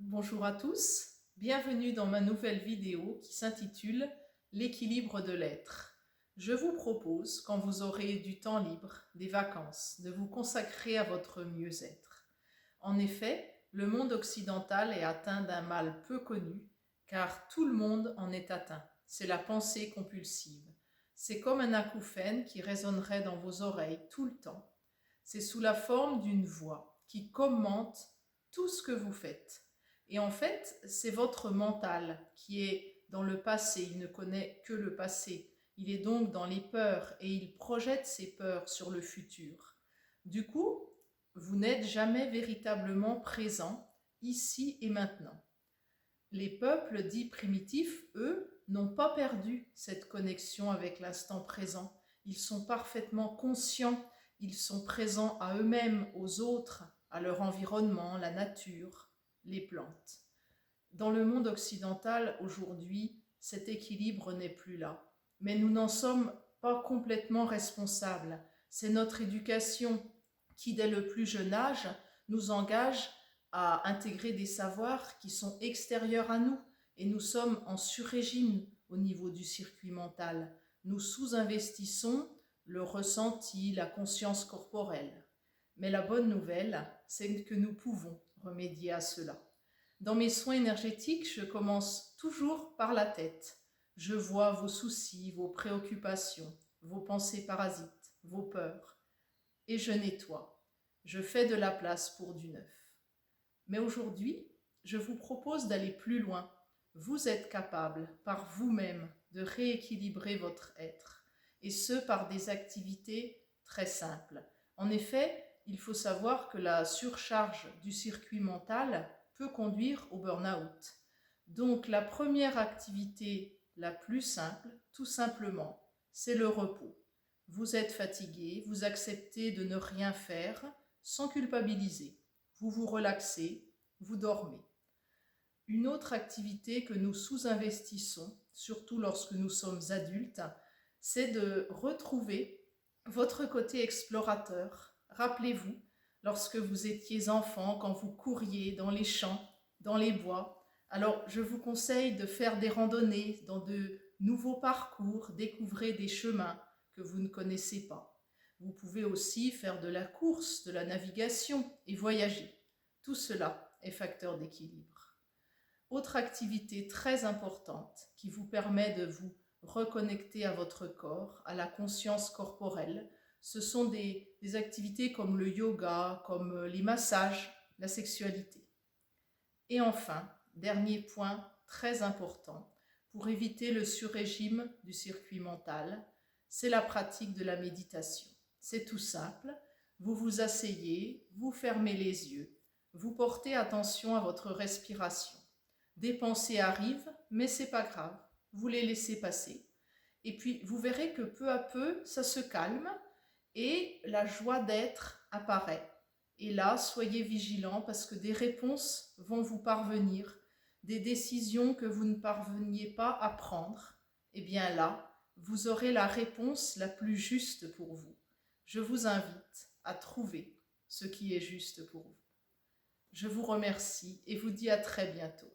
Bonjour à tous, bienvenue dans ma nouvelle vidéo qui s'intitule L'équilibre de l'être. Je vous propose, quand vous aurez du temps libre, des vacances, de vous consacrer à votre mieux-être. En effet, le monde occidental est atteint d'un mal peu connu, car tout le monde en est atteint. C'est la pensée compulsive. C'est comme un acouphène qui résonnerait dans vos oreilles tout le temps. C'est sous la forme d'une voix qui commente tout ce que vous faites. Et en fait, c'est votre mental qui est dans le passé, il ne connaît que le passé. Il est donc dans les peurs et il projette ses peurs sur le futur. Du coup, vous n'êtes jamais véritablement présent, ici et maintenant. Les peuples dits primitifs, eux, n'ont pas perdu cette connexion avec l'instant présent. Ils sont parfaitement conscients, ils sont présents à eux-mêmes, aux autres, à leur environnement, la nature, les plantes. Dans le monde occidental, aujourd'hui, cet équilibre n'est plus là. Mais nous n'en sommes pas complètement responsables. C'est notre éducation qui, dès le plus jeune âge, nous engage à intégrer des savoirs qui sont extérieurs à nous. Et nous sommes en sur-régime au niveau du circuit mental. Nous sous-investissons le ressenti, la conscience corporelle. Mais la bonne nouvelle, c'est que nous pouvons remédier à cela. Dans mes soins énergétiques, je commence toujours par la tête. Je vois vos soucis, vos préoccupations, vos pensées parasites, vos peurs. Et je nettoie. Je fais de la place pour du neuf. Mais aujourd'hui, je vous propose d'aller plus loin. Vous êtes capable, par vous-même, de rééquilibrer votre être. Et ce, par des activités très simples. En effet, il faut savoir que la surcharge du circuit mental peut conduire au burn-out. Donc la première activité la plus simple, tout simplement, c'est le repos. Vous êtes fatigué, vous acceptez de ne rien faire sans culpabiliser. Vous vous relaxez, vous dormez. Une autre activité que nous sous-investissons, surtout lorsque nous sommes adultes, c'est de retrouver votre côté explorateur. Rappelez-vous, lorsque vous étiez enfant, quand vous couriez dans les champs, dans les bois, alors je vous conseille de faire des randonnées dans de nouveaux parcours, découvrez des chemins que vous ne connaissez pas. Vous pouvez aussi faire de la course, de la navigation et voyager. Tout cela est facteur d'équilibre. Autre activité très importante qui vous permet de vous reconnecter à votre corps, à la conscience corporelle, ce sont des activités comme le yoga, comme les massages, la sexualité. Et enfin, dernier point très important, pour éviter le sur-régime du circuit mental, c'est la pratique de la méditation. C'est tout simple, vous vous asseyez, vous fermez les yeux, vous portez attention à votre respiration. Des pensées arrivent, mais c'est pas grave, vous les laissez passer. Et puis vous verrez que peu à peu, ça se calme et la joie d'être apparaît. Et là, soyez vigilants parce que des réponses vont vous parvenir, des décisions que vous ne parveniez pas à prendre. Et bien là, vous aurez la réponse la plus juste pour vous. Je vous invite à trouver ce qui est juste pour vous. Je vous remercie et vous dis à très bientôt.